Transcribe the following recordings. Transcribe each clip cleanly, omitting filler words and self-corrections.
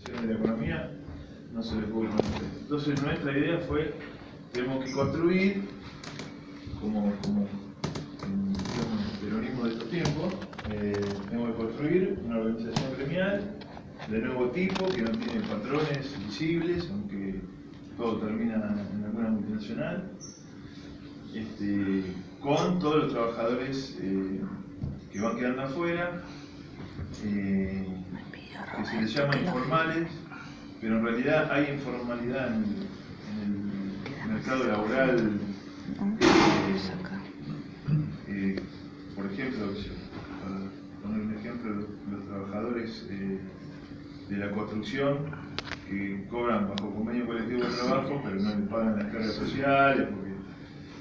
de la economía no se le puede conocer. Entonces nuestra idea fue, tenemos que construir, como digamos, el peronismo de estos tiempos, tenemos que construir una organización gremial de nuevo tipo, que no tiene patrones visibles, aunque todo termina en alguna multinacional, con todos los trabajadores que van quedando afuera, que se les llama informales, pero en realidad hay informalidad en el mercado laboral. Por ejemplo, para poner un ejemplo, los trabajadores de la construcción que cobran bajo convenio colectivo de trabajo, pero no les pagan las cargas sociales, porque,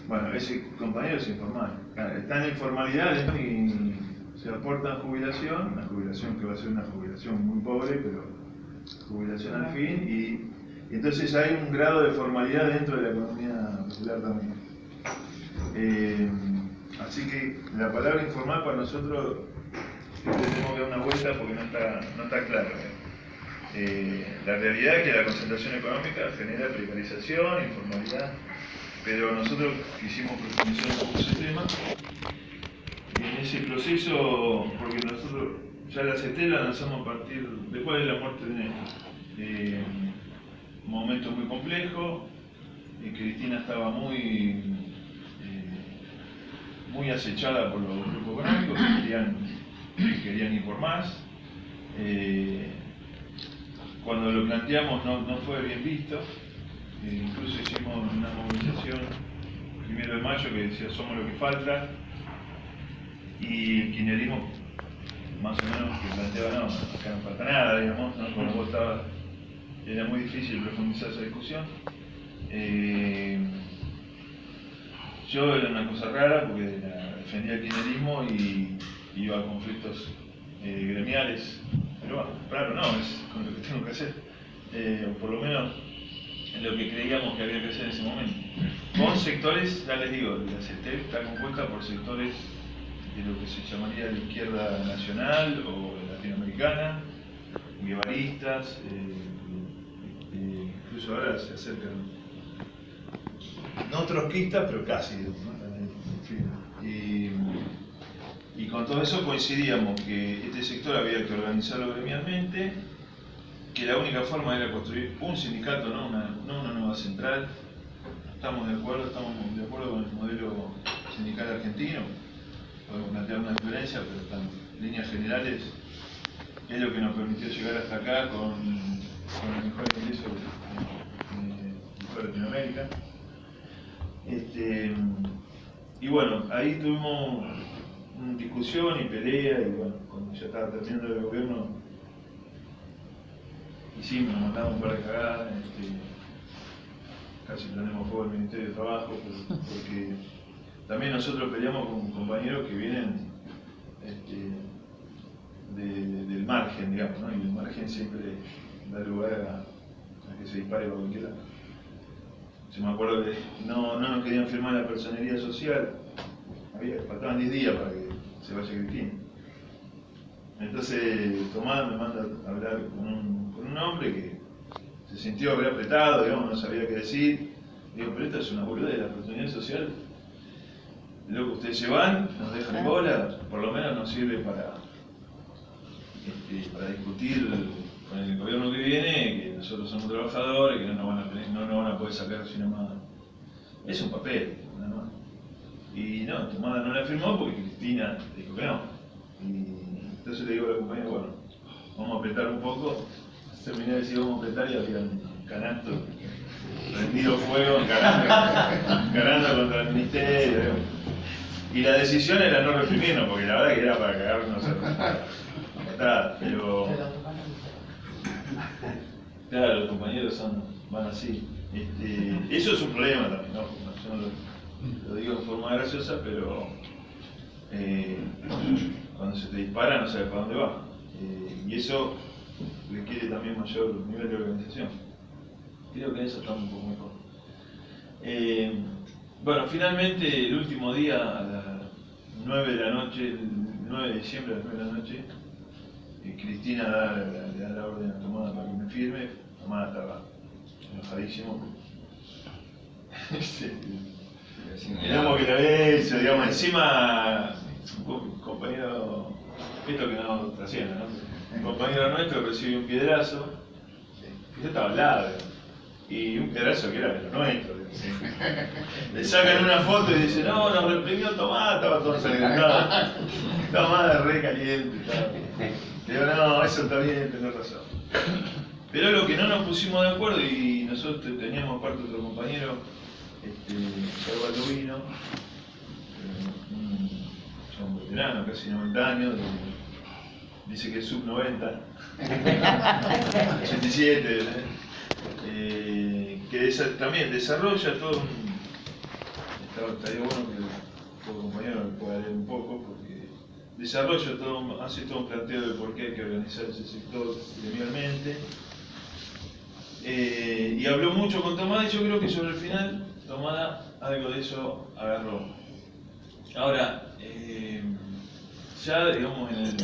bueno, ese compañero es informal. Está en informalidad y se aportan jubilación, una jubilación que va a ser una jubilación muy pobre, pero jubilación al fin, y entonces hay un grado de formalidad dentro de la economía popular también. Así que la palabra informal para nosotros tenemos que dar una vuelta porque no está claro. La realidad es que la concentración económica genera precarización, informalidad, pero nosotros quisimos profundizar un poco ese tema. En ese proceso, porque nosotros ya la CT la lanzamos a partir después de la muerte de Néstor. Un momento muy complejo, Cristina estaba muy acechada por los grupos económicos que querían ir por más. Cuando lo planteamos no fue bien visto, incluso hicimos una movilización 1 de mayo que decía somos lo que falta, y el kirchnerismo más o menos que planteaba no, acá no falta nada, digamos, ¿no? Como vos estabas, era muy difícil profundizar esa discusión. Yo era una cosa rara porque defendía el kirchnerismo y iba a conflictos gremiales, pero bueno, raro no, es con lo que tengo que hacer, o por lo menos lo que creíamos que había que hacer en ese momento. Con sectores, ya les digo, la CETEP está compuesta por sectores de lo que se llamaría la izquierda nacional o latinoamericana, guevaristas, incluso ahora se acercan, no trotskistas, pero casi, ¿no? Y con todo eso coincidíamos que este sector había que organizarlo gremialmente, que la única forma era construir un sindicato, no una nueva central. Estamos de acuerdo con el modelo sindical argentino, podemos plantear una diferencia, pero en líneas generales es lo que nos permitió llegar hasta acá con el mejor ingreso de toda Latinoamérica. Y bueno, ahí tuvimos una discusión y pelea, y bueno, cuando ya estaba terminando el gobierno, hicimos, nos matamos un par de cagadas, casi prendemos fuego al Ministerio de Trabajo, porque también nosotros peleamos con compañeros que vienen del margen, digamos, ¿no? Y el margen siempre da lugar a que se dispare por cualquier lado. Yo me acuerdo que no nos querían firmar la personería social, faltaban 10 días para que se vaya Cristina. Entonces Tomás me manda a hablar con un hombre que se sintió haber apretado, digamos, no sabía qué decir. Digo, pero esto es una boludez de la personería social. Luego ustedes se van, nos dejan en bola, por lo menos nos sirve para discutir con el gobierno que viene, que nosotros somos trabajadores, que no nos van a poder sacar sino más. Es un papel, nada más. Y no, Tomás no la firmó porque Cristina dijo que no. Y entonces le digo a la compañía, bueno, vamos a apretar un poco. Terminé de decir vamos a apretar y había un canasto prendido fuego, encarando contra el ministerio. Y la decisión era no reprimirnos, porque la verdad que era para cagarnos a patadas, pero claro, los compañeros van así. Eso es un problema también, ¿no? Yo no lo digo de forma graciosa, pero cuando se te dispara no sabes para dónde va. Y eso requiere también mayor nivel de organización. Creo que en eso estamos un poco mejor. Bueno, finalmente el último día a las 9 de la noche, el 9 de diciembre a las 9 de la noche, Cristina le da la orden a Tomás para que me firme, Tomada estaba enojadísimo. El humo que lo había hecho, digamos, encima un compañero, esto que no trasciende, ¿no? Un compañero nuestro recibe un piedrazo, y yo estaba al lado, y un piedrazo que era de lo nuestro. Le sacan una foto y dicen, no, nos reprimió Tomada, estaba todo ensangrentado. Tomada re caliente. Digo, no, eso está bien, tenés razón. Pero lo que no nos pusimos de acuerdo, y nosotros teníamos aparte otro compañero, Salvador Vino, un veterano, casi 90 años, dice que es sub 90, 87, que también desarrolla todo un... Estaría bueno que el compañero me pueda leer un poco, porque desarrolla todo, hace todo un planteo de por qué hay que organizar ese sector gremialmente. Y habló mucho con Tomada, y yo creo que sobre el final Tomada algo de eso agarró. Ahora, ya digamos en el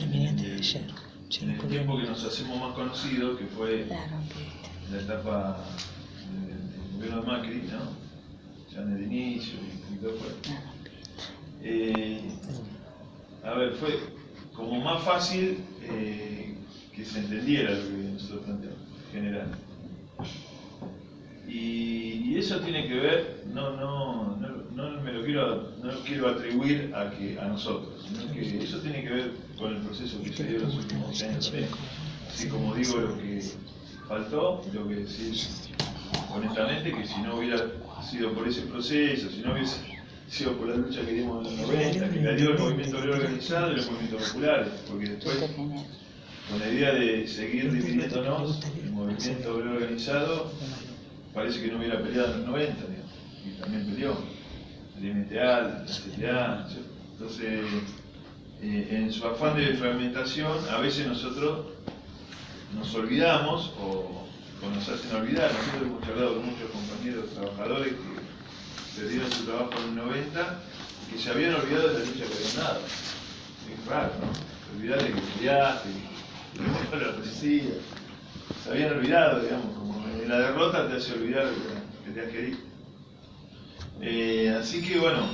tiempo que nos hacemos más conocidos, que fue la etapa del gobierno de Macri, ¿no? Ya en el inicio y todo fue. A ver, fue como más fácil que se entendiera lo que nosotros planteamos, en general. Y eso tiene que ver, no me lo quiero atribuir a nosotros, sino que eso tiene que ver con el proceso que se dio en los últimos años también. Así como digo lo que faltó, tengo que decir honestamente que si no hubiera sido por ese proceso, si no hubiese sido por la lucha que dimos en los 90, que la dio el movimiento obrero organizado y los movimientos populares, porque después, con la idea de seguir dividiéndonos, el movimiento obrero organizado parece que no hubiera peleado en los 90, digamos, y también peleó, el MTA, la CTA, entonces, en su afán de fragmentación, a veces nosotros nos olvidamos o nos hacen olvidar. Nosotros hemos charlado con muchos compañeros trabajadores que perdieron su trabajo en el 90 y que se habían olvidado de la lucha que habían dado. Es raro, ¿no? Olvidar de que peleaste, que la policía. Se habían olvidado, digamos, como en la derrota te hace olvidar que te has querido. Así que bueno,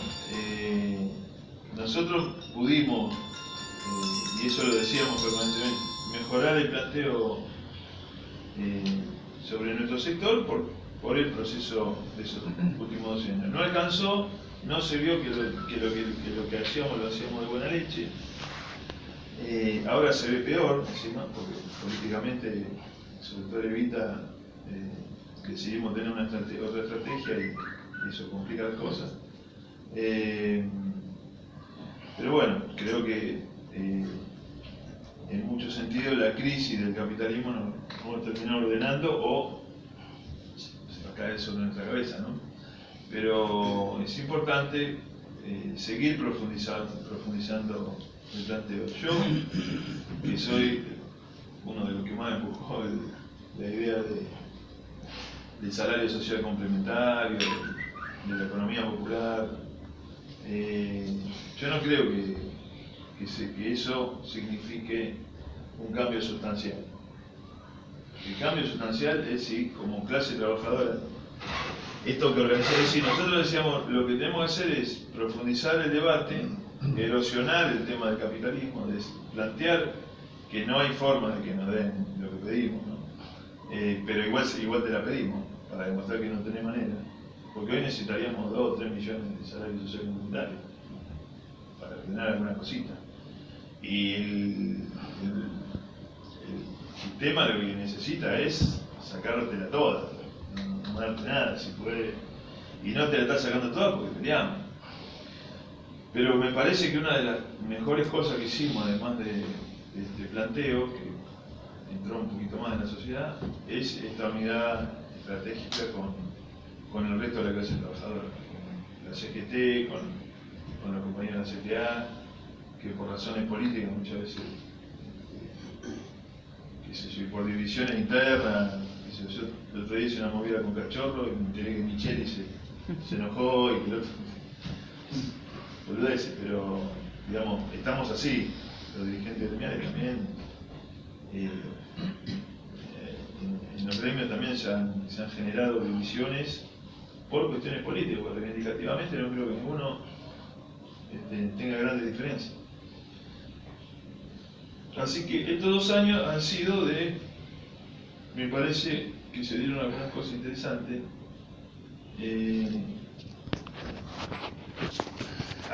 nosotros pudimos, y eso lo decíamos permanentemente, mejorar el planteo sobre nuestro sector por el proceso de esos últimos 2 años. No alcanzó, no se vio que lo que hacíamos lo hacíamos de buena leche. Ahora se ve peor, encima, porque políticamente, sobre todo Evita, decidimos tener otra estrategia y eso complica las cosas. Pero bueno, creo que en muchos sentidos la crisis del capitalismo nos vamos a terminar ordenando o se va a caer sobre nuestra cabeza, ¿no? Pero es importante seguir profundizando el planteo. Yo, que soy uno de los que más empujó la idea del salario social complementario, de la economía popular, yo no creo que eso signifique un cambio sustancial. El cambio sustancial es si como clase trabajadora, esto que organizamos, es decir, nosotros decíamos, lo que tenemos que hacer es profundizar el debate, erosionar el tema del capitalismo, de plantear que no hay forma de que nos den lo que pedimos, ¿no? Pero igual te la pedimos, para demostrar que no tenés manera, porque hoy necesitaríamos 2 o 3 millones de salarios sociales comunitarios para ordenar alguna cosita. Y el sistema lo que necesita es sacártela toda, no darte nada, si puede. Y no te la estás sacando toda porque peleamos. Pero me parece que una de las mejores cosas que hicimos, además de este planteo, que entró un poquito más en la sociedad, es esta unidad estratégica con el resto de la clase trabajadora, con la CGT, con los compañeros de la CTA, que por razones políticas muchas veces, y por divisiones internas, yo el otro día hice una movida con Cachorro y me enteré que Micheli se enojó y que el otro boludeces, pero digamos, estamos así, los dirigentes gremiales también, gremio también se han generado divisiones por cuestiones políticas, porque reivindicativamente no creo que ninguno tenga grandes diferencias. Así que estos 2 años han sido me parece que se dieron algunas cosas interesantes.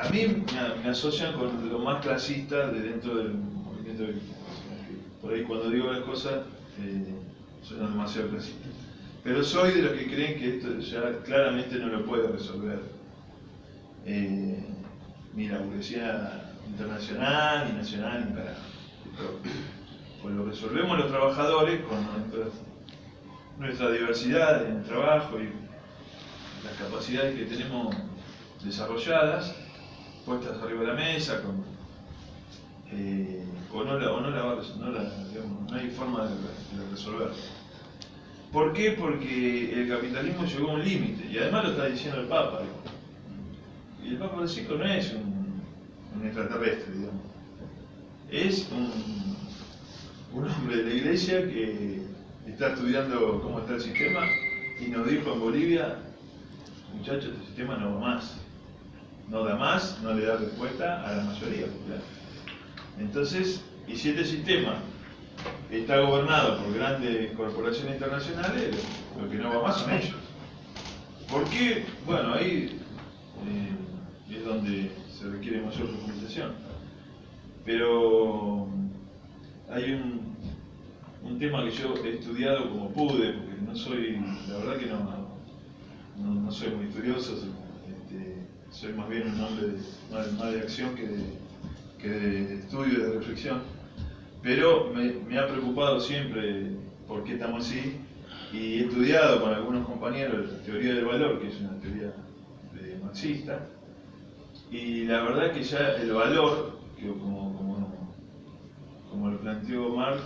A mí me asocian con lo más clasista de dentro del movimiento de por ahí cuando digo las cosas suenan demasiado clasistas. Pero soy de los que creen que esto ya claramente no lo puede resolver ni la burguesía internacional, ni nacional, ni para. Pues lo resolvemos los trabajadores con nuestra diversidad en el trabajo y las capacidades que tenemos desarrolladas, puestas arriba de la mesa, no hay forma de resolverlo. ¿Por qué? Porque el capitalismo llegó a un límite, y además lo está diciendo el Papa. Y el Papa Francisco no es un extraterrestre, digamos. Es un hombre de la Iglesia que está estudiando cómo está el sistema y nos dijo en Bolivia, muchachos, este sistema no va más. No da más, no le da respuesta a la mayoría popular. Entonces, y si este sistema está gobernado por grandes corporaciones internacionales, lo que no va más son ellos. ¿Por qué? Bueno, ahí es donde se requiere mayor profundización. Pero hay un tema que yo he estudiado como pude, porque no soy, la verdad que no soy muy estudioso, soy más bien un hombre más de acción que de estudio y de reflexión, pero me ha preocupado siempre por qué estamos así, y he estudiado con algunos compañeros la teoría del valor, que es una teoría marxista, y la verdad que ya el valor, que como lo planteó Marx,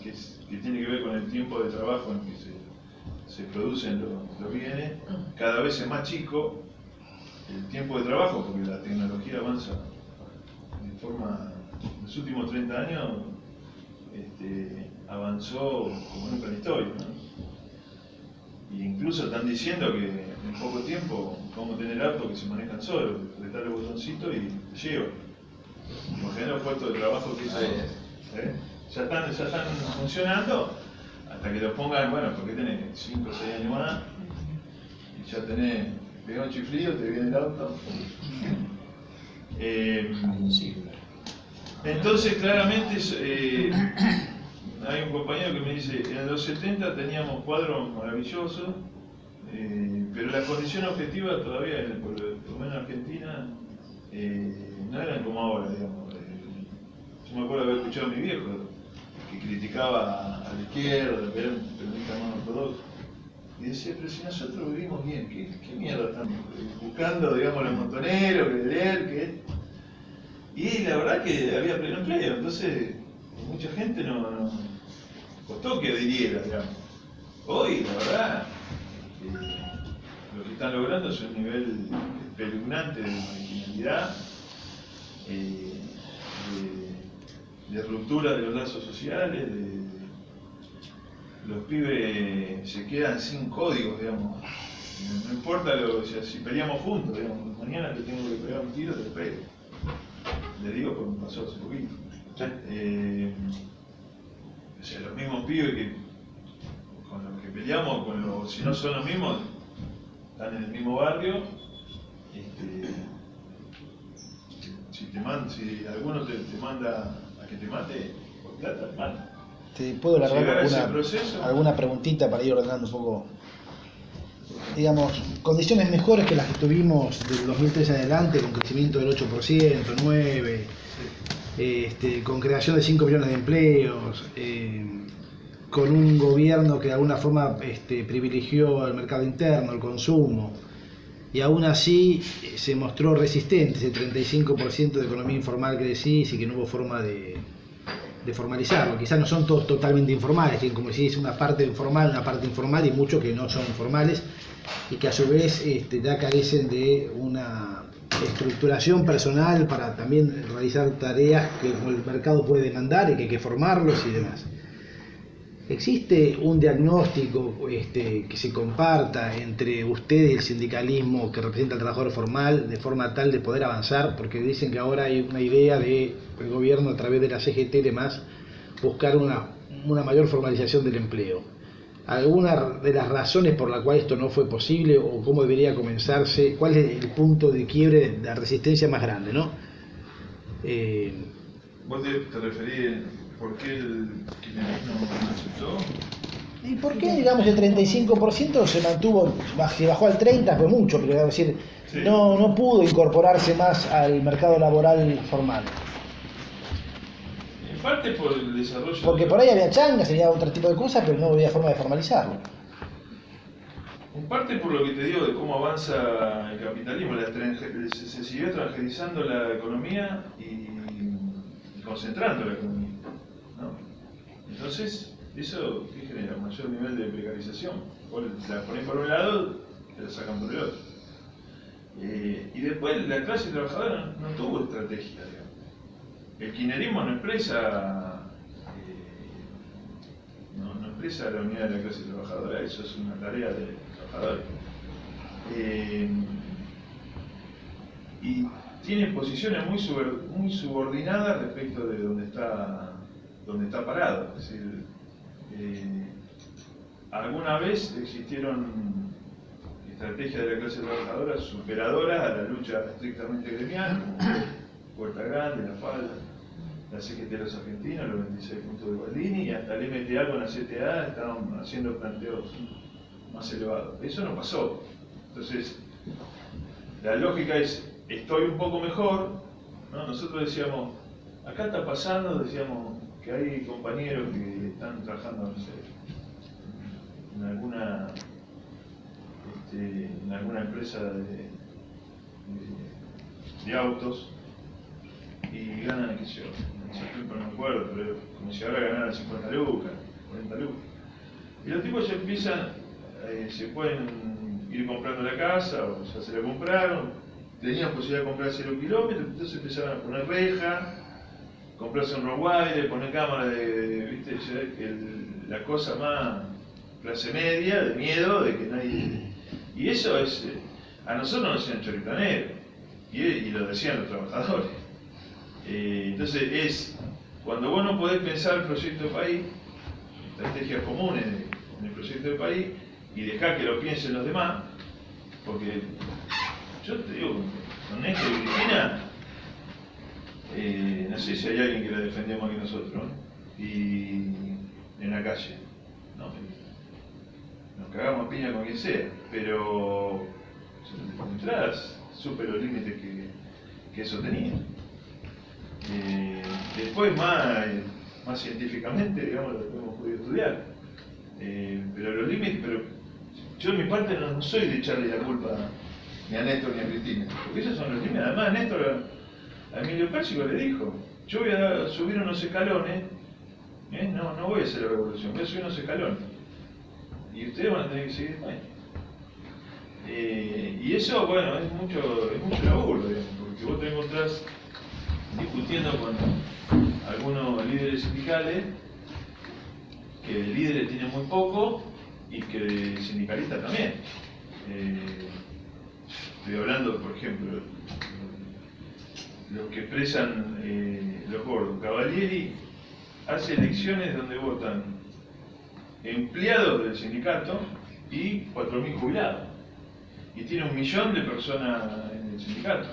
que tiene que ver con el tiempo de trabajo en que se producen los bienes, cada vez es más chico el tiempo de trabajo, porque la tecnología avanza de forma, en los últimos 30 años avanzó como nunca en la historia, ¿no? Y incluso están diciendo que en poco tiempo vamos a tener autos que se manejan solos, apretar el botoncito y lleva. Imagina los puestos de trabajo que eso, ya están funcionando, hasta que los pongan, bueno, porque tenés 5 o 6 años más, y ya tenés, pegó un chiflido, te viene el auto. Entonces, claramente, hay un compañero que me dice, en los 70 teníamos cuadros maravillosos, pero las condiciones objetivas todavía, por lo menos en Argentina, no eran como ahora, digamos. Yo me acuerdo de haber escuchado a mi viejo, que criticaba a la izquierda, era un peronista más ortodoxo. Y decía, pero si nosotros vivimos bien, ¿qué mierda están buscando, digamos, los montoneros, que leer, que... Y la verdad que había pleno empleo, entonces mucha gente no costó que adhiriera, digamos. Hoy, la verdad, lo que están logrando es un nivel espeluznante de marginalidad, de ruptura de los lazos sociales, los pibes se quedan sin códigos, digamos. No importa si peleamos juntos, digamos, mañana te tengo que pegar un tiro, te pego. Le digo porque me pasó hace poquito. O sea, los mismos pibes con los que peleamos, si no son los mismos, están en el mismo barrio. Si alguno te manda a que te mate, por plata, te mata. ¿Te puedo largar alguna preguntita para ir ordenando un poco? Digamos, condiciones mejores que las que tuvimos del 2013 adelante, con crecimiento del 8%, 9%, con creación de 5 millones de empleos, con un gobierno que de alguna forma privilegió el mercado interno, el consumo, y aún así se mostró resistente, ese 35% de economía informal que decís, y que no hubo forma de formalizarlo. Quizás no son todos totalmente informales, tienen, como decís, una parte informal, una parte informal, y muchos que no son informales y que a su vez ya carecen de una estructuración personal para también realizar tareas que el mercado puede demandar y que hay que formarlos y demás. ¿Existe un diagnóstico que se comparta entre usted y el sindicalismo que representa al trabajador formal de forma tal de poder avanzar? Porque dicen que ahora hay una idea del gobierno a través de la CGT y demás buscar una mayor formalización del empleo. ¿Alguna de las razones por la cual esto no fue posible o cómo debería comenzarse? ¿Cuál es el punto de quiebre de la resistencia más grande, no? ¿Vos te referís por qué el kirchnerismo no aceptó? ¿Y por qué, digamos, el 35% se mantuvo, se bajó al 30%, fue mucho, pero es decir, Sí. no pudo incorporarse más al mercado laboral formal? En parte por el desarrollo... Porque por ahí había changas, había otro tipo de cosas, pero no había forma de formalizarlo. En parte por lo que te digo de cómo avanza el capitalismo, se siguió extranjerizando la economía y concentrando la economía, ¿no? Entonces, eso ¿qué genera? Un mayor nivel de precarización. Vos la ponés por un lado, te la sacan por el otro. Y después la clase trabajadora no tuvo estrategia, digamos. El kirchnerismo no expresa no expresa la unidad de la clase trabajadora, eso es una tarea de trabajadores. Y tiene posiciones muy subordinadas respecto de donde está parado. Es decir, alguna vez existieron estrategias de la clase trabajadora superadoras a la lucha estrictamente gremial, como Puerta Grande, La Falda, la CGT de los argentinos, los 26 puntos de Baldini, y hasta el MTA con la CTA estaban haciendo planteos más elevados. Eso no pasó. Entonces, la lógica es, estoy un poco mejor, ¿no? Nosotros decíamos, acá está pasando, decíamos, que hay compañeros que están trabajando, no sé, en alguna empresa de autos, y ganan, qué sé yo, no me acuerdo, pero como si ahora ganaran 50 lucas, 40 lucas. Y los tipos ya empiezan, se pueden ir comprando la casa, o ya se la compraron, tenían posibilidad de comprar 0 kilómetros, entonces empezaron a poner reja, comprarse un Rottweiler, poner cámara viste, la cosa más clase media, de miedo, de que nadie... Y eso es, a nosotros nos decían choripanero, y lo decían los trabajadores. Entonces cuando vos no podés pensar el proyecto de país, estrategias comunes en el proyecto de país, y dejar que lo piensen los demás, porque yo te digo, con Néstor y Cristina, no sé si hay alguien que la defendió más que nosotros, ¿no? Y en la calle, ¿no? Nos cagamos a piña con quien sea, pero de entrada supe los límites que eso tenía. Después más científicamente, digamos, lo que hemos podido estudiar. Pero los límites, pero yo de mi parte no soy de echarle la culpa ni a Néstor ni a Cristina, porque esos son los límites. Además Néstor a Emilio Pérsico le dijo, yo voy a subir unos escalones, no voy a hacer la revolución, voy a subir unos escalones. Y ustedes van a tener que seguir después. Y eso, bueno, es mucho laburo, digamos, porque vos te encontrás discutiendo con algunos líderes sindicales, que de líderes tienen muy poco y que de sindicalistas también. Estoy hablando, por ejemplo, los que expresan los gordos. Cavalieri hace elecciones donde votan empleados del sindicato y 4.000 jubilados. Y tiene 1 millón de personas en el sindicato.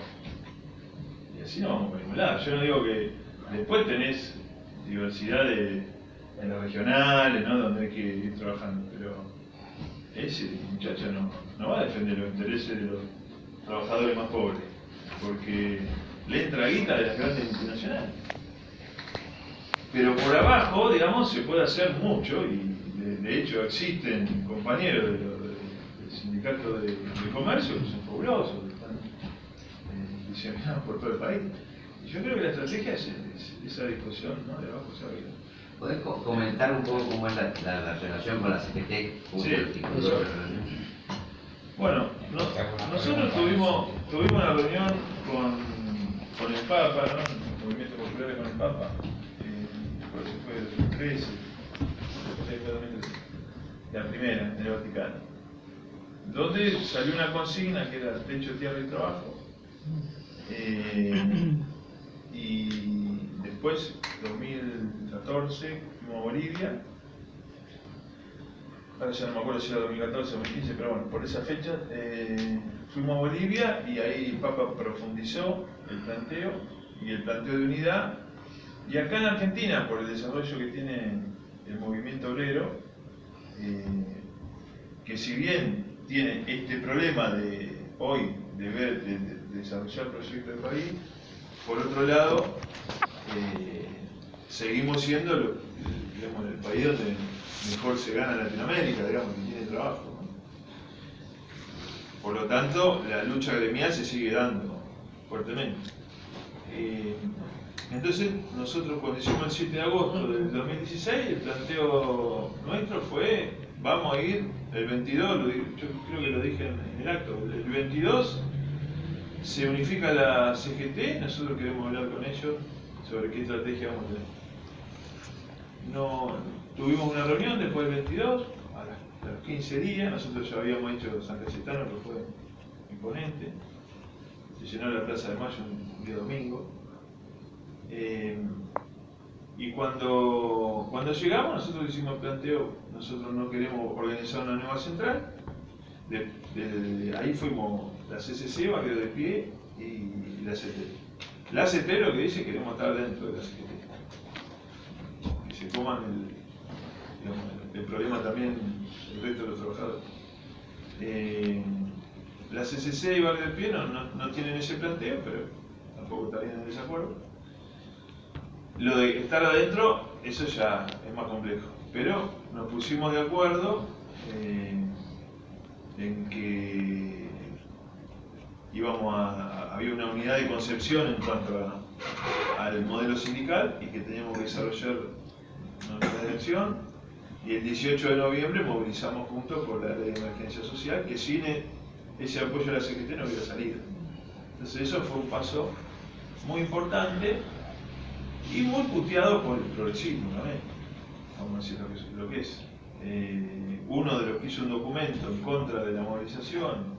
Y así no vamos a ningún lado. Yo no digo que después tenés diversidad en las regionales, ¿no? Donde hay que ir trabajando, pero ese muchacho no va a defender los intereses de los trabajadores más pobres, porque le entra guita de las grandes multinacionales. Pero por abajo, digamos, se puede hacer mucho, y de hecho existen compañeros del sindicato de comercio que son fabulosos, que están diseminados por todo el país. Y yo creo que la estrategia es esa discusión, ¿no? De abajo hacia arriba. ¿Podés comentar un poco cómo es la relación con la CGT? ¿Cómo Sí, se articuló la relación? Bueno, nosotros tuvimos una reunión con el Papa, ¿no? El Movimiento Popular con el Papa, por eso fue el 2013, CGT fue 2013, la primera en el Vaticano, donde salió una consigna que era techo, tierra y trabajo. Y después, 2014, fuimos a Bolivia. Ahora ya no me acuerdo si era 2014 o 2015, pero bueno, por esa fecha fuimos a Bolivia y ahí el Papa profundizó el planteo y el planteo de unidad. Y acá en Argentina, por el desarrollo que tiene el movimiento obrero, que si bien tiene este problema de hoy de ver, de desarrollar proyectos de país, por otro lado, seguimos siendo digamos, el país donde mejor se gana en Latinoamérica, digamos, que tiene trabajo, ¿no? Por lo tanto, la lucha gremial se sigue dando fuertemente. Entonces, nosotros cuando hicimos el 7 de agosto del 2016, el planteo nuestro fue, vamos a ir el 22, yo creo que lo dije en el acto, el 22 se unifica la CGT, nosotros queremos hablar con ellos sobre qué estrategia vamos a tener. No, tuvimos una reunión después del 22, a los 15 días, nosotros ya habíamos hecho San Cayetano, que fue imponente, se llenó la Plaza de Mayo un día domingo. Y cuando llegamos, nosotros hicimos el planteo, nosotros no queremos organizar una nueva central. Ahí fuimos la CCC, Barrio de Pie y la CT. La CT lo que dice, queremos estar dentro de la CGT. Que se coman el problema también el resto de los trabajadores. La CCC y Barrio de Pie no tienen ese planteo, pero tampoco estarían en desacuerdo. Lo de estar adentro, eso ya es más complejo, pero nos pusimos de acuerdo en que había una unidad de concepción en cuanto al modelo sindical y que teníamos que desarrollar una unidad de acción, y el 18 de noviembre movilizamos juntos por la ley de emergencia social, que sin ese apoyo a la CGT no hubiera salido. Entonces eso fue un paso muy importante y muy puteado por el progresismo también, vamos a decir lo que es. Uno de los que hizo un documento en contra de la movilización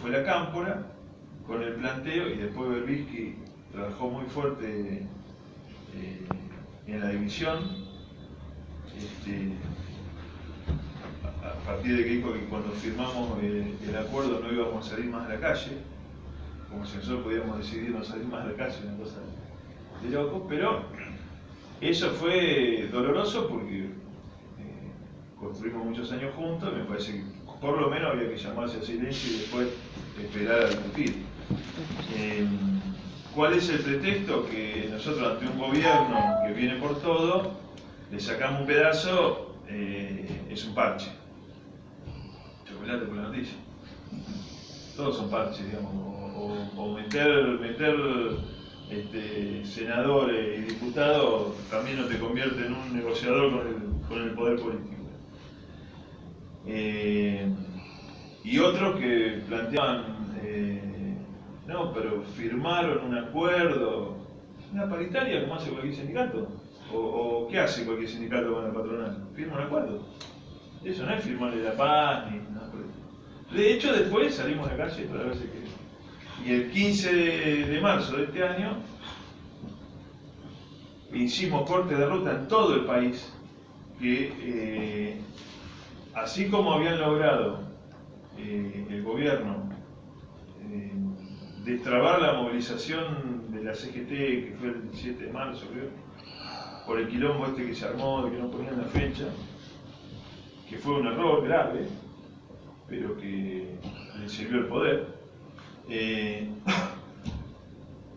fue la Cámpora, con el planteo, y después Berbisky trabajó muy fuerte en la división, a partir de que dijo que cuando firmamos el acuerdo no íbamos a salir más a la calle, como si nosotros pudiéramos decidir no salir más a la calle, una cosa de loco, pero eso fue doloroso porque construimos muchos años juntos, y me parece que por lo menos había que llamarse a silencio y después esperar a discutir. ¿Cuál es el pretexto? Que nosotros ante un gobierno que viene por todo, le sacamos un pedazo, es un parche. Chocolate por la noticia. Todos son parches, digamos, o meter senadores y diputados también no te convierte en un negociador con el poder político. Y otros que planteaban, no, pero firmaron un acuerdo, una paritaria como hace cualquier sindicato, o ¿qué hace cualquier sindicato con la patronal? Firma un acuerdo. Eso no es firmarle la paz ni nada por eso. De hecho, después salimos a la calle para ver si queremos. Y el 15 de marzo de este año hicimos corte de ruta en todo el país, que así como habían logrado el gobierno destrabar la movilización de la CGT, que fue el 7 de marzo, creo, por el quilombo que se armó de que no ponían la fecha, que fue un error grave, pero que le sirvió el poder.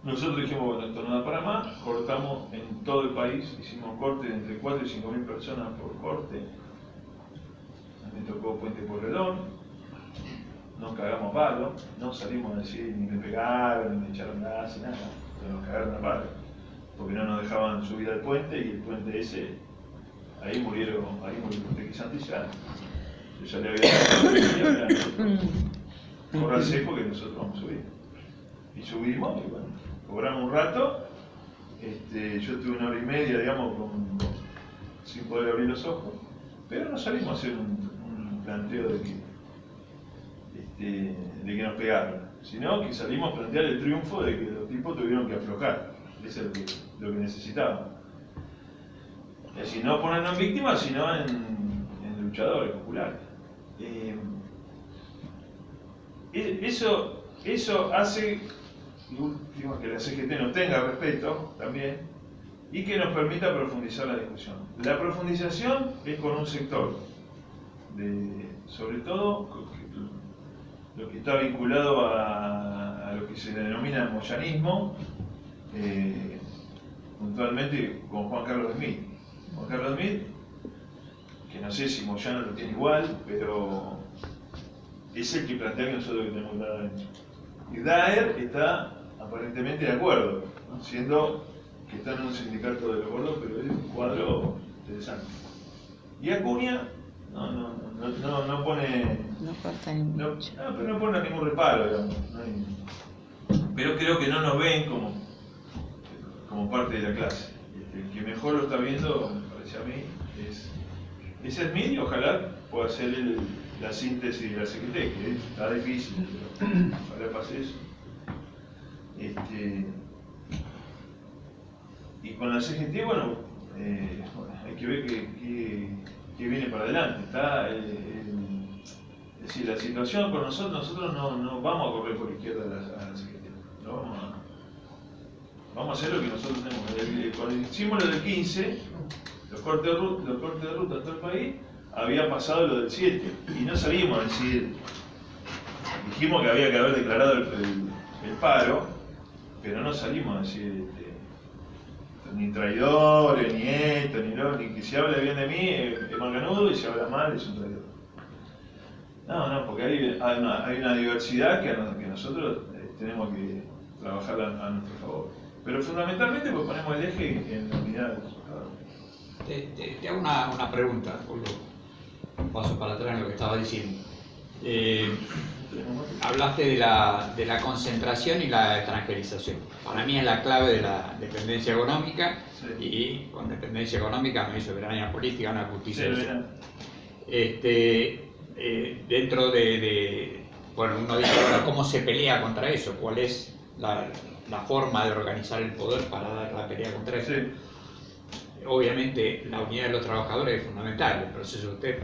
Nosotros dijimos, bueno, esto no da para más, cortamos en todo el país, hicimos corte de entre 4 y 5 mil personas por corte. Me tocó Puente Porredón, nos cagamos a palo, no salimos a decir ni me pegaron, ni me echaron gas, ni nada, pero nos cagaron a palo, porque no nos dejaban subir al puente, y el puente ese, ahí murió Tequi Santillán. Yo ya le había dicho, córranse porque nosotros vamos a subir. Y subimos, y bueno, cobramos un rato. Yo tuve 1 hora y media, digamos, sin poder abrir los ojos, pero no salimos a hacer un planteo de que nos pegaron, sino que salimos a plantear el triunfo de que los tipos tuvieron que aflojar. Eso es lo que necesitaban. Es decir, no ponernos en víctimas, sino en luchadores populares. Eso hace que la CGT nos tenga respeto también y que nos permita profundizar la discusión. La profundización es con un sector, sobre todo lo que está vinculado a lo que se denomina el moyanismo, puntualmente con Juan Carlos Smith. Juan Carlos Smith, que no sé si Moyano lo tiene igual, pero es el que plantea que nosotros tenemos que estar adentro. Y Daer está aparentemente de acuerdo, ¿no? Siendo que está en un sindicato de los gordos, pero es un cuadro interesante. Y Acuña no pone. No corta ni mucho. Pero no pone ningún reparo, digamos. Pero creo que no nos ven como parte de la clase. El que mejor lo está viendo, me parece a mí, es Smith, y ojalá pueda hacer la síntesis de la CGT, que está difícil, pero ojalá pase eso. Y con la CGT, bueno, hay que ver qué viene para adelante. Es decir, la situación con nosotros no vamos a correr por izquierda a la CGT. No vamos a hacer lo que nosotros tenemos. Cuando hicimos lo del 15, los cortes de ruta en todo el país, había pasado lo del 7 y no salimos a decir, dijimos que había que haber declarado el paro, pero no salimos a decir ni traidores, ni esto, ni que si habla bien de mí es malganudo y si habla mal es un traidor. No, porque hay una diversidad que nosotros tenemos que trabajar a nuestro favor. Pero fundamentalmente pues ponemos el eje en la unidad de los trabajadores. Te hago una pregunta, un paso para atrás en lo que estaba diciendo. Hablaste de la concentración y la extranjerización. Para mí es la clave de la dependencia económica, sí. Y con dependencia económica no hay soberanía política, no hay justicia social. Dentro bueno, uno dice, bueno, ¿cómo se pelea contra eso? ¿Cuál es la forma de organizar el poder para dar la pelea contra eso? Sí. Obviamente la unidad de los trabajadores es fundamental, el proceso de usted,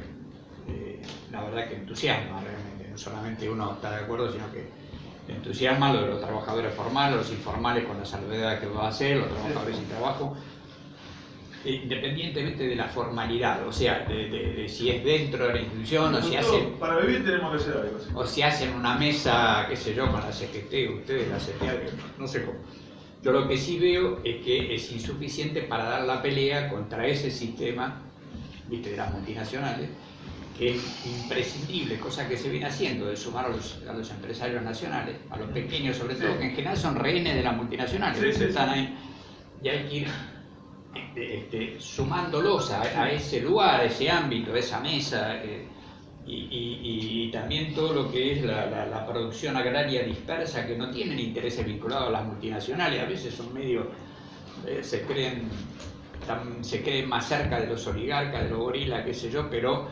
la verdad que entusiasma realmente, no solamente uno está de acuerdo, sino que entusiasma lo de los trabajadores formales, los informales con la salvedad que va a hacer, los trabajadores sin trabajo, independientemente de la formalidad, o sea, de si es dentro de la institución o si hacen... Para vivir tenemos que hacer algo así. O si hacen una mesa, qué sé yo, con la CGT, ustedes, la CTA, no sé cómo. Yo lo que sí veo es que es insuficiente para dar la pelea contra ese sistema, viste, de las multinacionales, que es imprescindible, cosa que se viene haciendo, de sumar a los empresarios nacionales, a los pequeños sobre todo, que en general son rehenes de las multinacionales, están ahí, y hay que ir sumándolos a ese lugar, a ese ámbito, a esa mesa, y también todo lo que es la producción agraria dispersa, que no tienen intereses vinculados a las multinacionales, a veces son medio, se creen más cerca de los oligarcas, de los gorilas, qué sé yo, pero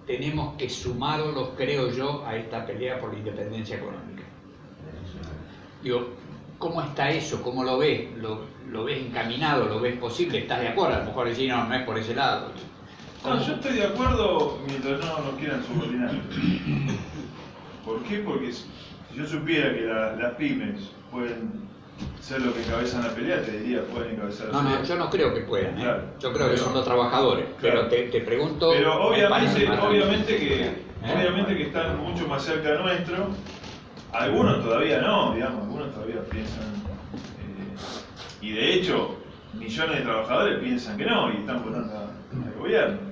tenemos que sumarlos, creo yo, a esta pelea por la independencia económica. Digo, ¿cómo está eso? ¿Cómo lo ves? ¿Lo ves encaminado? ¿Lo ves posible? ¿Estás de acuerdo? A lo mejor decir, no es por ese lado. No, yo estoy de acuerdo mientras no nos quieran subordinar. ¿Por qué? Porque si yo supiera que las pymes pueden ser lo que encabezan la pelea, te diría, pueden encabezar la pelea. No, yo no creo que puedan, claro, yo creo que son los trabajadores, claro. Pero te pregunto... Pero obviamente que están mucho más cerca nuestro, algunos todavía no, digamos, algunos todavía piensan, y de hecho, millones de trabajadores piensan que no, y están votando al gobierno.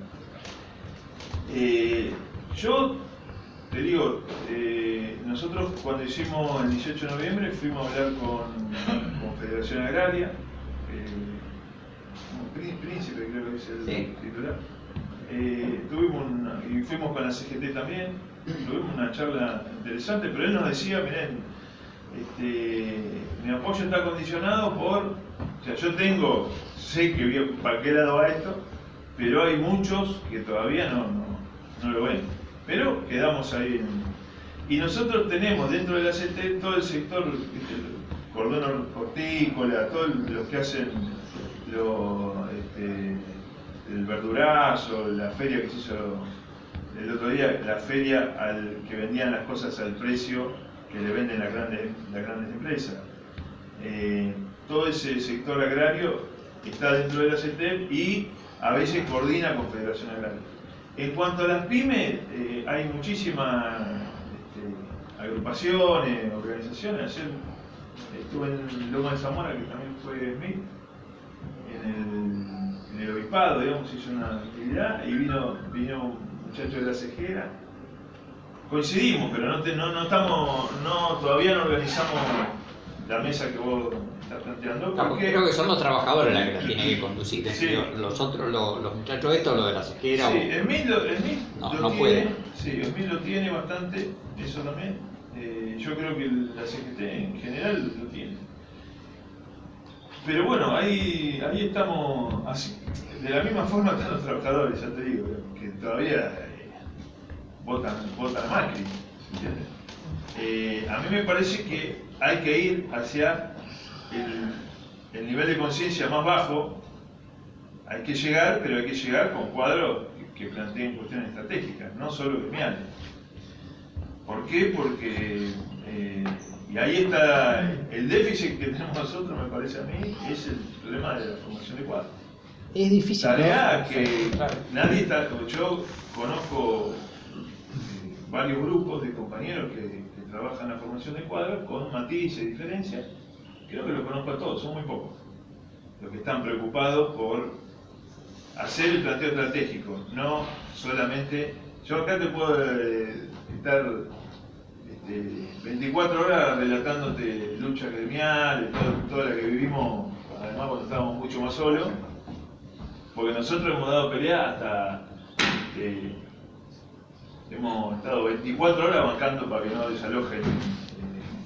Yo te digo, nosotros cuando hicimos el 18 de noviembre fuimos a hablar con Federación Agraria, Príncipe creo que es el titular, y fuimos con la CGT también, tuvimos una charla interesante, pero él nos decía, miren, mi apoyo está condicionado por, o sea, yo sé que para qué lado va esto, pero hay muchos que todavía no lo ven. Pero quedamos ahí. Y nosotros tenemos dentro del ACT todo el sector, ¿viste? El cordón hortícola, todos los que hacen el verdurazo, la feria que se hizo el otro día, la feria al que vendían las cosas al precio que le venden las grandes empresas. Todo ese sector agrario está dentro de la CETEP y a veces coordina con Federación Agraria. En cuanto a las pymes, hay muchísimas agrupaciones, organizaciones. Ayer estuve en Loma de Zamora, que también fue Smith, en el obispado, digamos, hizo una actividad y vino un muchacho de la Cejera. Coincidimos, pero todavía no organizamos la mesa que vos estás planteando. Porque creo que son los trabajadores los que la tienen que conducir. Sí. Los otros, los muchachos estos, lo de la Cejera. Sí, Smith no puede. Sí, Smith lo tiene bastante, eso también. Yo creo que la CGT en general lo tiene. Pero bueno, ahí estamos así. De la misma forma están los trabajadores, ya te digo, que todavía votan a Macri, ¿entiendes? A mí me parece que hay que ir hacia el nivel de conciencia más bajo. Hay que llegar, pero hay que llegar con cuadros que planteen cuestiones estratégicas, no solo gremiales. ¿Por qué? Porque, y ahí está el déficit que tenemos nosotros, me parece a mí, es el problema de la formación de cuadros. Es difícil. Tarea que nadie está. Yo conozco varios grupos de compañeros que trabajan la formación de cuadros con matices y diferencias. Creo que los conozco a todos, son muy pocos los que están preocupados por hacer el planteo estratégico, no solamente. Yo acá te puedo estar 24 horas relatándote lucha gremial, toda la que vivimos, además cuando estábamos mucho más solos, porque nosotros hemos dado pelea hasta, hemos estado 24 horas bancando para que no desalojen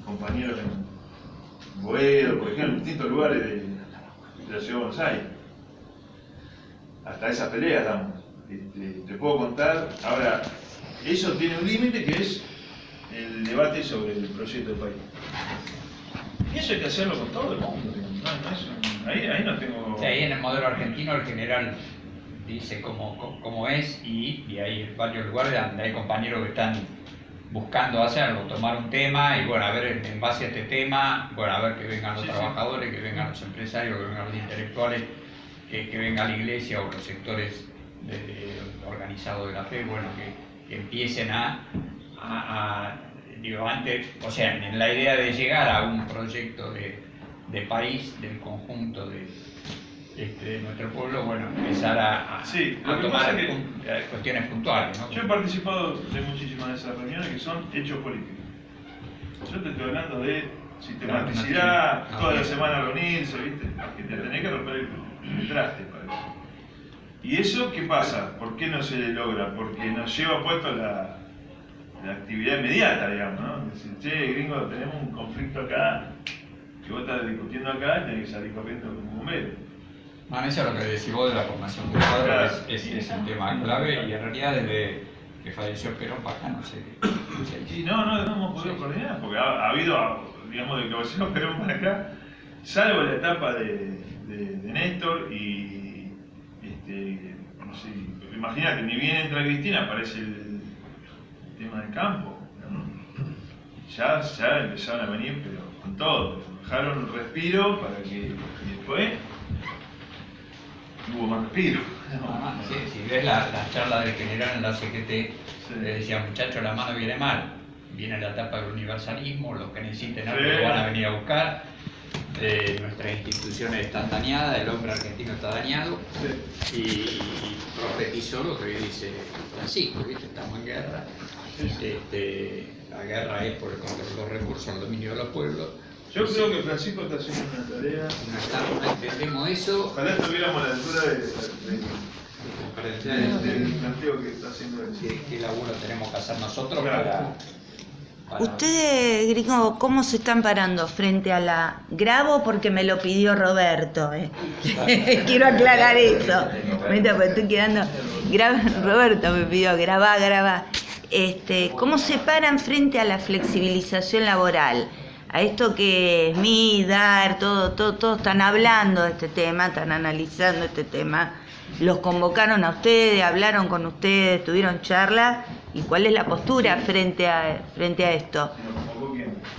compañeros en Boedo, por ejemplo, en distintos lugares de la ciudad de Buenos Aires. Hasta esa pelea damos. Te puedo contar, ahora, eso tiene un límite que es el debate sobre el proyecto del país. Y eso hay que hacerlo con todo el mundo. Ahí no tengo... Sí, ahí en el modelo argentino el general dice cómo es y hay varios lugares donde hay compañeros que están buscando hacerlo, tomar un tema y bueno, a ver en base a este tema, bueno, a ver que vengan los trabajadores, que vengan los empresarios, que vengan los intelectuales, que venga la iglesia o los sectores organizados de la fe, bueno, que empiecen digo, antes, o sea, en la idea de llegar a un proyecto de país, del conjunto de nuestro pueblo, bueno, empezar a tomar cuestiones puntuales, ¿no? Yo he participado de muchísimas de esas reuniones que son hechos políticos. Yo te estoy hablando de sistematicidad, toda la semana reunirse, ¿viste? Que te tenés que romper el traste para eso. ¿Y eso qué pasa? ¿Por qué no se logra? Porque nos lleva puesto la actividad inmediata, digamos, ¿no? Decir, che, gringo, tenemos un conflicto acá, que vos estás discutiendo acá y tenés que salir corriendo como un bombero. Bueno, eso es lo que decís vos de la formación de cuadros, es un tema clave y en realidad desde que falleció Perón para acá no sé. Y no hemos podido coordinar, porque ha habido, digamos, de que falleció Perón para acá, salvo la etapa de Néstor y, no sé, imagínate, ni bien entra Cristina aparece el tema del campo, ¿no? Ya empezaron a venir, pero con todo, dejaron un respiro para que, y después hubo más respiro. ¿No? Sí, si ves la charla del general en la CGT, le decía, muchachos, la mano viene mal, viene la etapa del universalismo, los que necesiten algo lo van a venir a buscar, nuestras instituciones están dañadas, el hombre argentino está dañado, y profetizó lo que hoy dice Francisco, ¿viste? Estamos en guerra, la guerra es por el control de los recursos, el dominio de los pueblos. Yo creo que Francisco está haciendo una tarea. No entendemos eso. Ojalá estuviéramos a la altura del planteo que está haciendo él. ¿Qué laburo tenemos que hacer nosotros Claro. Ustedes, gringos, ¿cómo se están parando frente a la... Grabo porque me lo pidió Roberto, Quiero aclarar eso. Ahorita pues estoy quedando... Roberto me pidió, grabá. ¿Cómo se paran frente a la flexibilización laboral? A esto que SMI, DAR, todos están hablando de este tema, están analizando este tema. Los convocaron a ustedes, hablaron con ustedes, tuvieron charlas. ¿Y cuál es la postura frente a esto?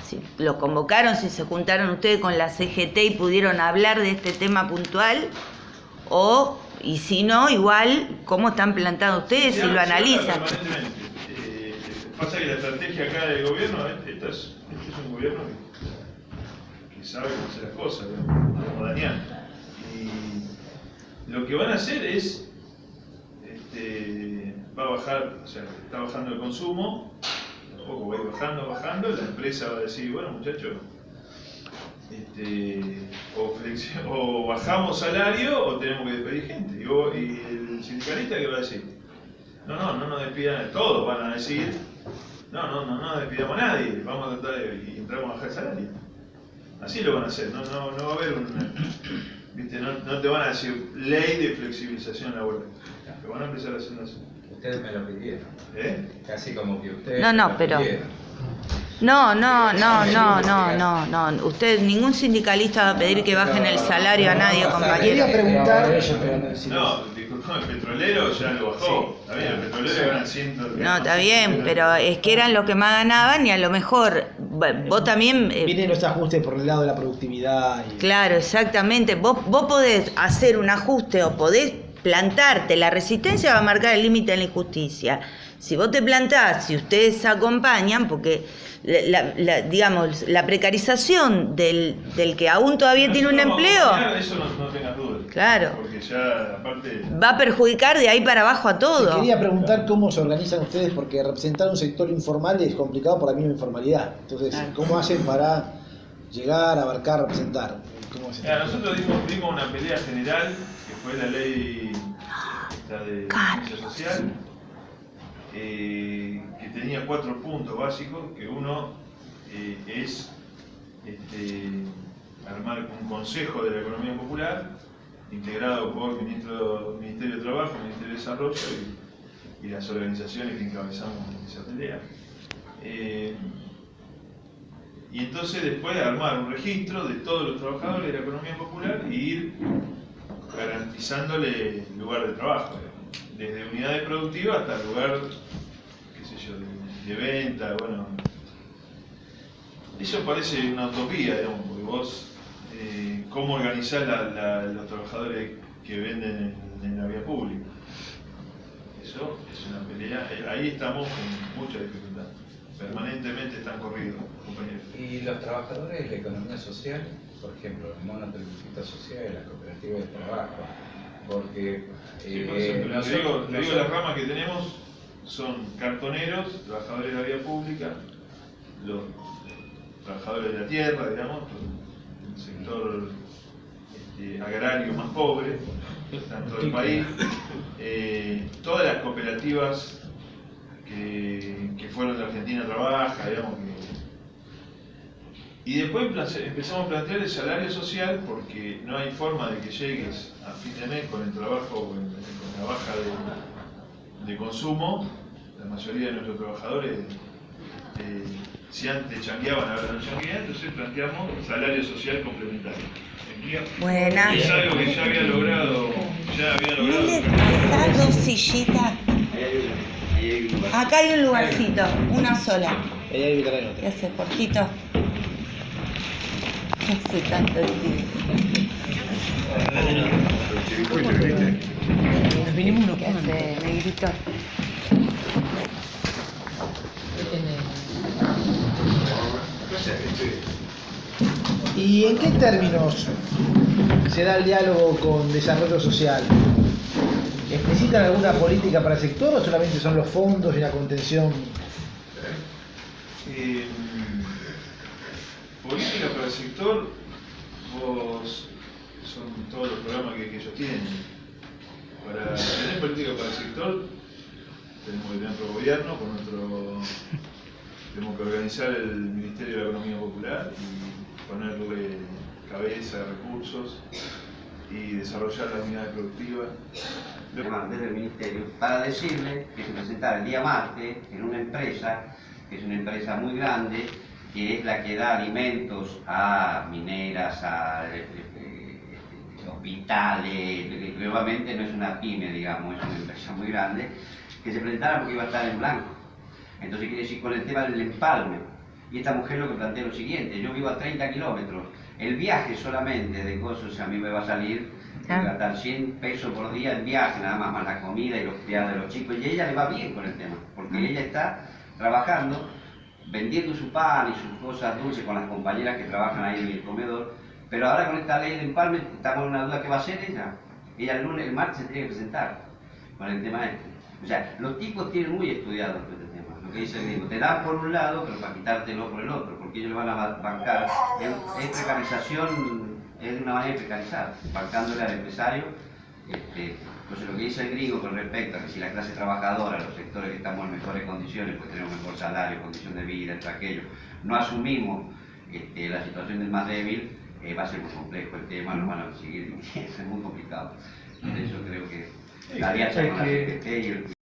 Si lo convocaron, si se juntaron ustedes con la CGT y pudieron hablar de este tema puntual, y si no, igual, ¿cómo están plantados ustedes si lo analizan? Pasa que la estrategia acá del gobierno, este es un gobierno que sabe cómo hacer las cosas, como Daniel. Y lo que van a hacer es, va a bajar, o sea, está bajando el consumo, tampoco va a ir bajando, la empresa va a decir, bueno muchachos, o bajamos salario o tenemos que despedir gente. Y el sindicalista, ¿qué va a decir? No nos despidan, todos van a decir, no despidamos a nadie, vamos a tratar y entramos a bajar el salario. Así lo van a hacer, no va a haber no te van a decir ley de flexibilización laboral, lo van a empezar haciendo así. Ustedes me lo pidieron. Casi como que ustedes pero... pidieron. No. Usted, ningún sindicalista va a pedir que bajen el salario a nadie, compañero. Quería preguntar... El petrolero ya lo bajó. Está bien, el petrolero ganan 100. No, está bien, pero es que eran los que más ganaban y a lo mejor vos también... Vienen los ajustes por el lado de la productividad. Claro, exactamente. Vos podés hacer un ajuste o podés plantarte. La resistencia va a marcar el límite de la injusticia. Si vos te plantás, si ustedes acompañan, porque la precarización del que aún todavía tiene un empleo, eso no tengas dudas. Claro, porque ya aparte va a perjudicar de ahí para abajo a todo. Quería preguntar cómo se organizan ustedes, porque representar un sector informal es complicado por la misma informalidad. Entonces, ¿cómo hacen para llegar, abarcar, representar? Nosotros dimos una pelea general, que fue la ley de justicia social, que tenía 4 puntos básicos, que uno es armar un consejo de la economía popular, integrado por Ministerio de Trabajo, Ministerio de Desarrollo y las organizaciones que encabezamos esa pelea. Y entonces después armar un registro de todos los trabajadores de la economía popular y ir garantizándole lugar de trabajo, desde unidades productivas hasta lugar, qué sé yo, de venta. Bueno, eso parece una utopía, digamos, porque vos, ¿cómo organizar los trabajadores que venden en la vía pública? Eso es una pelea, ahí estamos con mucha dificultad. Permanentemente están corridos, compañeros. ¿Y los trabajadores de la economía social, por ejemplo, el monotributista social, las cooperativas de trabajo? Porque te digo, las ramas que tenemos son cartoneros, trabajadores de la vía pública, los trabajadores de la tierra, digamos, el sector agrario más pobre, tanto del país, todas las cooperativas que fueron de Argentina Trabaja, digamos y después empezamos a plantear el salario social, porque no hay forma de que llegues a fin de mes con el trabajo, con la baja de consumo. La mayoría de nuestros trabajadores, si antes changueaban, ahora no changuean, entonces planteamos salario social complementario. Buena. Es algo que ya había logrado. ¿No le pasás 2 sillitas? Acá hay un lugarcito, una sola. ¿Qué hace, Jorgito? ¿Qué hace tanto el tío? Nos vinimos unos ¿Qué hace, negrito? ¿Y en qué términos se da el diálogo con desarrollo social? ¿Necesitan alguna política para el sector o solamente son los fondos y la contención? Política para el sector, son todos los programas que ellos tienen. Para tener política para el sector, tenemos que tener otro gobierno con Tenemos que organizar el Ministerio de la Economía Popular y ponerle cabeza, recursos y desarrollar las unidades productivas. Desde el Ministerio para decirle que se presentara el día martes en una empresa, que es una empresa muy grande, que es la que da alimentos a mineras, a hospitales, nuevamente no es una pyme, digamos, es una empresa muy grande, que se presentara porque iba a estar en blanco. Entonces quiere decir con el tema del empalme. Y esta mujer lo que plantea es lo siguiente: yo vivo a 30 kilómetros, el viaje solamente de cosas a mí me va a salir, voy a gastar 100 pesos por día en viaje, nada más la comida y los cuidados de los chicos, y a ella le va bien con el tema, porque ella está trabajando, vendiendo su pan y sus cosas dulces con las compañeras que trabajan ahí en el comedor, pero ahora con esta ley de empalme estamos en una duda: ¿qué va a hacer ella? Ella el martes se tiene que presentar con el tema este. O sea, los tipos tienen muy estudiado este tema. Lo que dice el mismo, te dan por un lado, pero para quitártelo por el otro, porque ellos le van a bancar. Es precarización, es de una manera de precarizar, bancándole al empresario. Entonces lo que dice el gringo con respecto a que si la clase trabajadora, los sectores que estamos en mejores condiciones, pues tenemos mejor salario, condición de vida, entre aquello, no asumimos la situación del más débil, va a ser muy complejo el tema, nos van a seguir, es muy complicado. Por eso creo que la alianza con la CGT y el